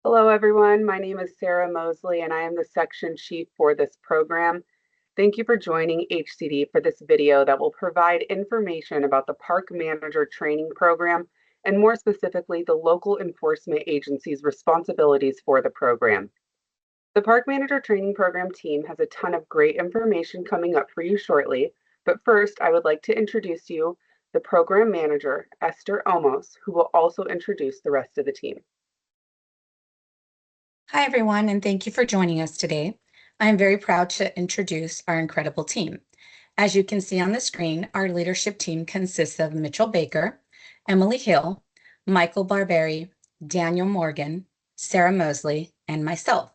Hello, everyone. My name is Sarah Mosley, and I am the section chief for this program. Thank you for joining HCD for this video that will provide information about the Park Manager Training Program, and more specifically, the local enforcement agency's responsibilities for the program. The Park Manager Training Program team has a ton of great information coming up for you shortly, but first, I would like to introduce you the Program Manager, Esther Omos, who will also introduce the rest of the team. Hi, everyone, and thank you for joining us today. I am very proud to introduce our incredible team. As you can see on the screen, our leadership team consists of Mitchell Baker, Emily Hill, Michael Barberi, Daniel Morgan, Sarah Mosley, and myself.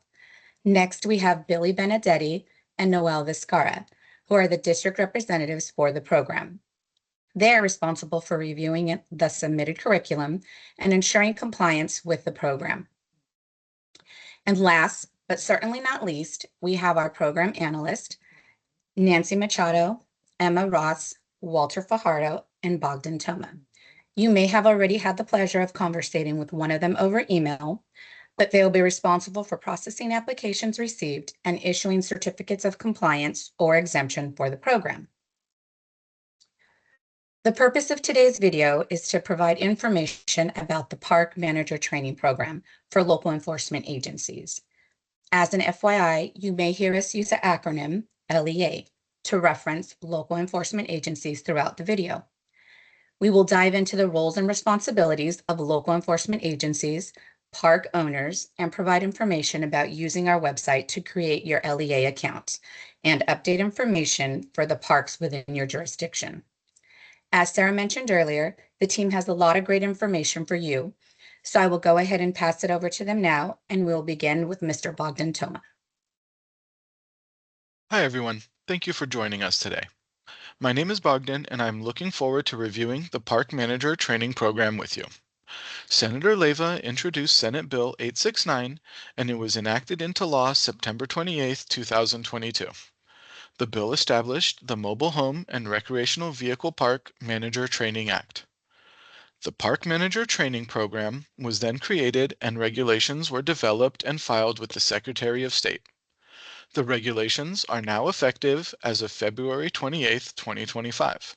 Next, we have Billy Benedetti and Noel Viscara, who are the district representatives for the program. They are responsible for reviewing the submitted curriculum and ensuring compliance with the program. And last, but certainly not least, we have our program analyst, Nancy Machado, Emma Ross, Walter Fajardo, and Bogdan Toma. You may have already had the pleasure of conversating with one of them over email, but they will be responsible for processing applications received and issuing certificates of compliance or exemption for the program. The purpose of today's video is to provide information about the Park Manager Training Program for local enforcement agencies. As an FYI, you may hear us use the acronym LEA to reference local enforcement agencies throughout the video. We will dive into the roles and responsibilities of local enforcement agencies, park owners, and provide information about using our website to create your LEA account and update information for the parks within your jurisdiction. As Sarah mentioned earlier, the team has a lot of great information for you, so I will go ahead and pass it over to them now, and we'll begin with Mr. Bogdan Toma. Hi, everyone. Thank you for joining us today. My name is Bogdan, and I'm looking forward to reviewing the Park Manager Training Program with you. Senator Leyva introduced Senate Bill 869, and it was enacted into law September 28, 2022. The bill established the Mobile Home and Recreational Vehicle Park Manager Training Act. The Park Manager Training Program was then created and regulations were developed and filed with the Secretary of State. The regulations are now effective as of February 28, 2025.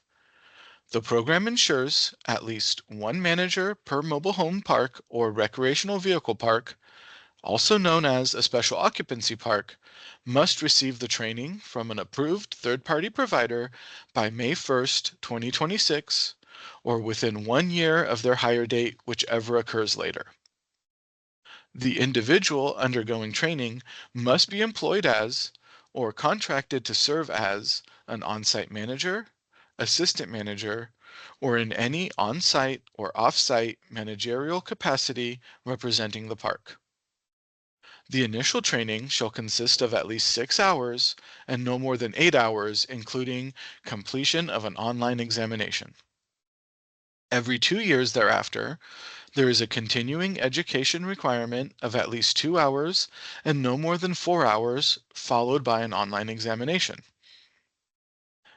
The program ensures at least one manager per mobile home park or recreational vehicle park, also known as a special occupancy park, must receive the training from an approved third-party provider by May 1st, 2026, or within 1 year of their hire date, whichever occurs later. The individual undergoing training must be employed as or contracted to serve as an on-site manager, assistant manager, or in any on-site or off-site managerial capacity representing the park. The initial training shall consist of at least 6 hours and no more than 8 hours, including completion of an online examination. Every 2 years thereafter, there is a continuing education requirement of at least 2 hours and no more than 4 hours, followed by an online examination.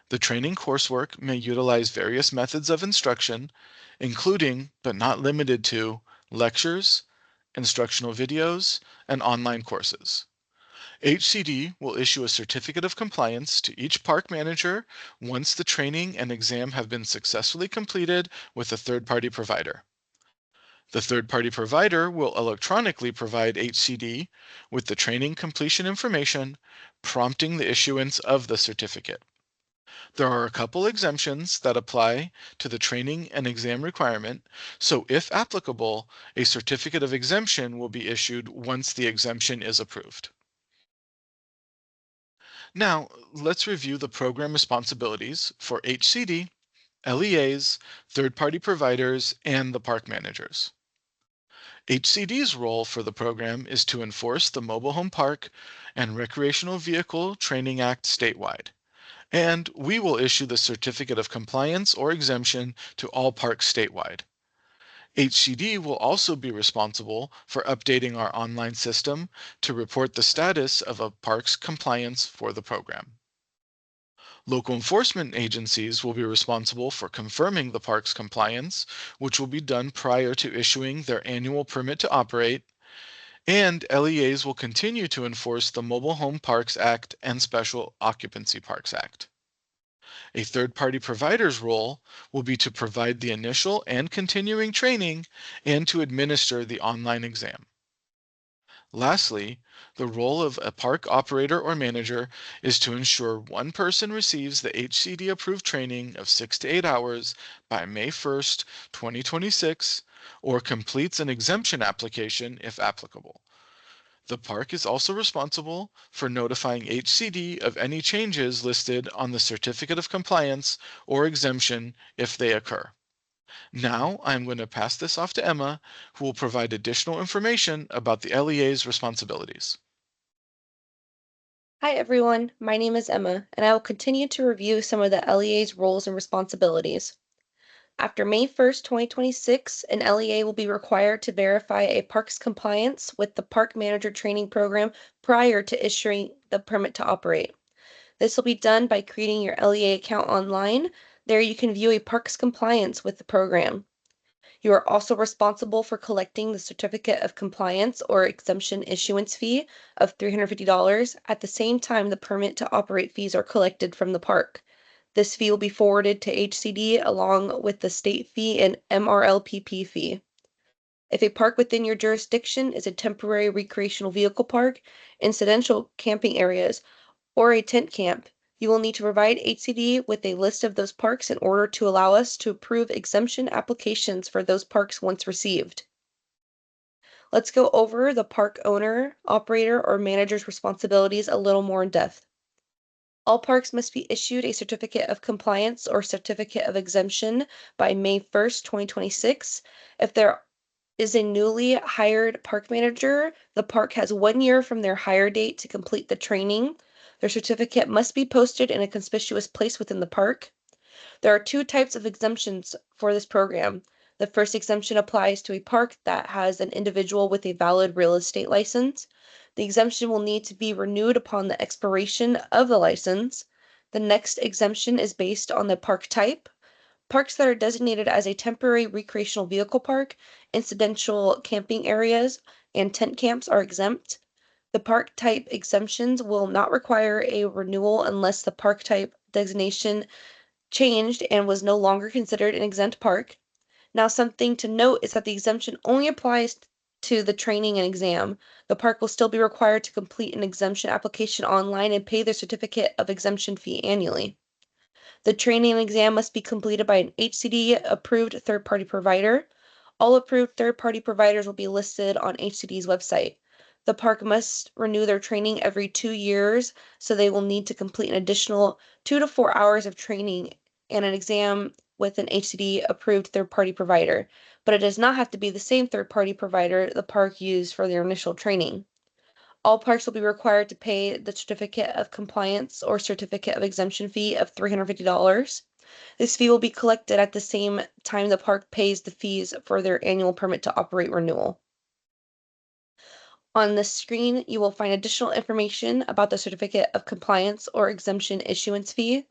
The training coursework may utilize various methods of instruction, including, but not limited to, lectures, instructional videos, and online courses. HCD will issue a certificate of compliance to each park manager once the training and exam have been successfully completed with a third-party provider. The third-party provider will electronically provide HCD with the training completion information, prompting the issuance of the certificate. There are a couple exemptions that apply to the training and exam requirement, so if applicable, a certificate of exemption will be issued once the exemption is approved. Now, let's review the program responsibilities for HCD, LEAs, third-party providers, and the park managers. HCD's role for the program is to enforce the Mobile Home Park and Recreational Vehicle Training Act statewide, and we will issue the certificate of compliance or exemption to all parks statewide. HCD will also be responsible for updating our online system to report the status of a park's compliance for the program. Local enforcement agencies will be responsible for confirming the park's compliance, which will be done prior to issuing their annual permit to operate, And LEAs will continue to enforce the Mobile Home Parks Act and Special Occupancy Parks Act. A third-party provider's role will be to provide the initial and continuing training and to administer the online exam. Lastly, the role of a park operator or manager is to ensure one person receives the HCD approved training of 6 to 8 hours by May 1st, 2026, or completes an exemption application if applicable. The park is also responsible for notifying HCD of any changes listed on the Certificate of Compliance or exemption if they occur. Now I'm going to pass this off to Emma, who will provide additional information about the LEA's responsibilities. Hi everyone, my name is Emma, and I will continue to review some of the LEA's roles and responsibilities. After May 1st, 2026, an LEA will be required to verify a park's compliance with the Park Manager Training Program prior to issuing the permit to operate. This will be done by creating your LEA account online. There you can view a park's compliance with the program. You are also responsible for collecting the Certificate of Compliance or Exemption Issuance Fee of $350 at the same time the permit to operate fees are collected from the park. This fee will be forwarded to HCD along with the state fee and MRLPP fee. If a park within your jurisdiction is a temporary recreational vehicle park, incidental camping areas, or a tent camp, you will need to provide HCD with a list of those parks in order to allow us to approve exemption applications for those parks once received. Let's go over the park owner, operator, or manager's responsibilities a little more in depth. All parks must be issued a Certificate of Compliance or Certificate of Exemption by May 1st, 2026. If there is a newly hired park manager, the park has 1 year from their hire date to complete the training. Their certificate must be posted in a conspicuous place within the park. There are 2 types of exemptions for this program. The first exemption applies to a park that has an individual with a valid real estate license. The exemption will need to be renewed upon the expiration of the license. The next exemption is based on the park type. Parks that are designated as a temporary recreational vehicle park, incidental camping areas, and tent camps are exempt. The park type exemptions will not require a renewal unless the park type designation changed and was no longer considered an exempt park. Now, something to note is that the exemption only applies to the training and exam. The park will still be required to complete an exemption application online and pay their certificate of exemption fee annually. The training and exam must be completed by an HCD-approved third-party provider. All approved third-party providers will be listed on HCD's website. The park must renew their training every 2 years, so they will need to complete an additional 2 to 4 hours of training and an exam with an HCD-approved third-party provider. But it does not have to be the same third-party provider the park used for their initial training. All parks will be required to pay the Certificate of Compliance or Certificate of Exemption fee of $350. This fee will be collected at the same time the park pays the fees for their annual permit to operate renewal. On this screen, you will find additional information about the Certificate of Compliance or Exemption Issuance Fee.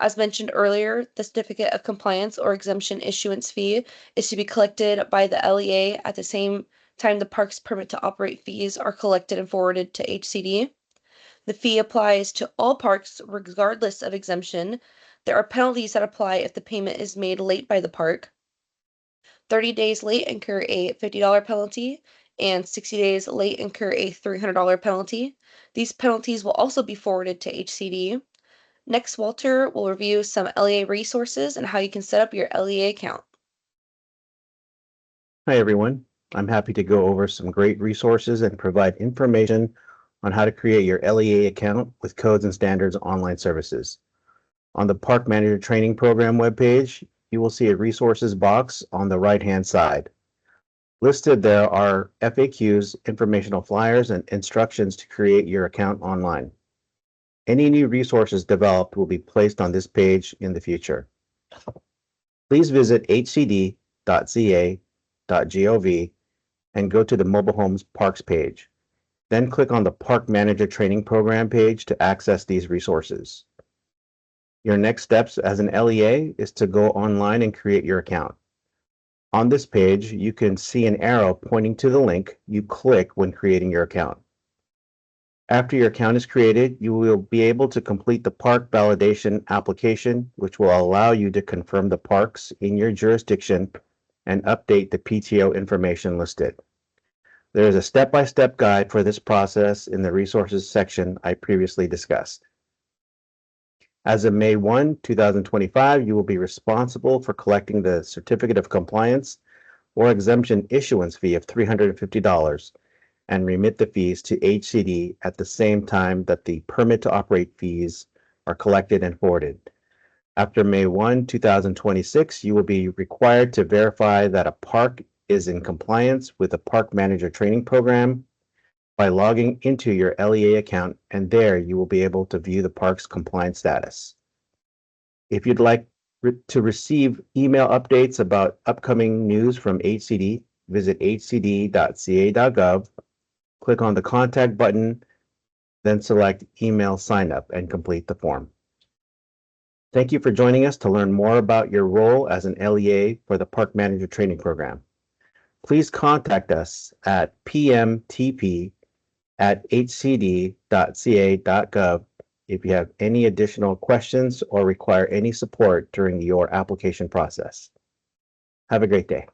As mentioned earlier, the Certificate of Compliance or Exemption Issuance Fee is to be collected by the LEA at the same time the park's permit to operate fees are collected and forwarded to HCD. The fee applies to all parks regardless of exemption. There are penalties that apply if the payment is made late by the park. 30 days late incur a $50 penalty, and 60 days late incur a $300 penalty. These penalties will also be forwarded to HCD. Next, Walter will review some LEA resources and how you can set up your LEA account. Hi, everyone. I'm happy to go over some great resources and provide information on how to create your LEA account with codes and standards online services. On the Park Manager Training Program webpage, you will see a resources box on the right-hand side. Listed there are FAQs, informational flyers, and instructions to create your account online. Any new resources developed will be placed on this page in the future. Please visit hcd.ca.gov and go to the Mobile Homes Parks page. Then click on the Park Manager Training Program page to access these resources. Your next steps as an LEA is to go online and create your account. On this page, you can see an arrow pointing to the link you click when creating your account. After your account is created, you will be able to complete the park validation application, which will allow you to confirm the parks in your jurisdiction and update the PTO information listed. There is a step-by-step guide for this process in the resources section I previously discussed. As of May 1, 2025, you will be responsible for collecting the Certificate of Compliance or Exemption Issuance Fee of $350 and remit the fees to HCD at the same time that the Permit to Operate fees are collected and forwarded. After May 1, 2026, you will be required to verify that a park is in compliance with the Park Manager Training Program by logging into your LEA account, and there you will be able to view the park's compliance status. If you'd like to receive email updates about upcoming news from HCD, visit hcd.ca.gov, click on the contact button, then select email sign up and complete the form. Thank you for joining us to learn more about your role as an LEA for the Park Manager Training Program. Please contact us at pmtp@hcd.ca.gov if you have any additional questions or require any support during your application process. Have a great day.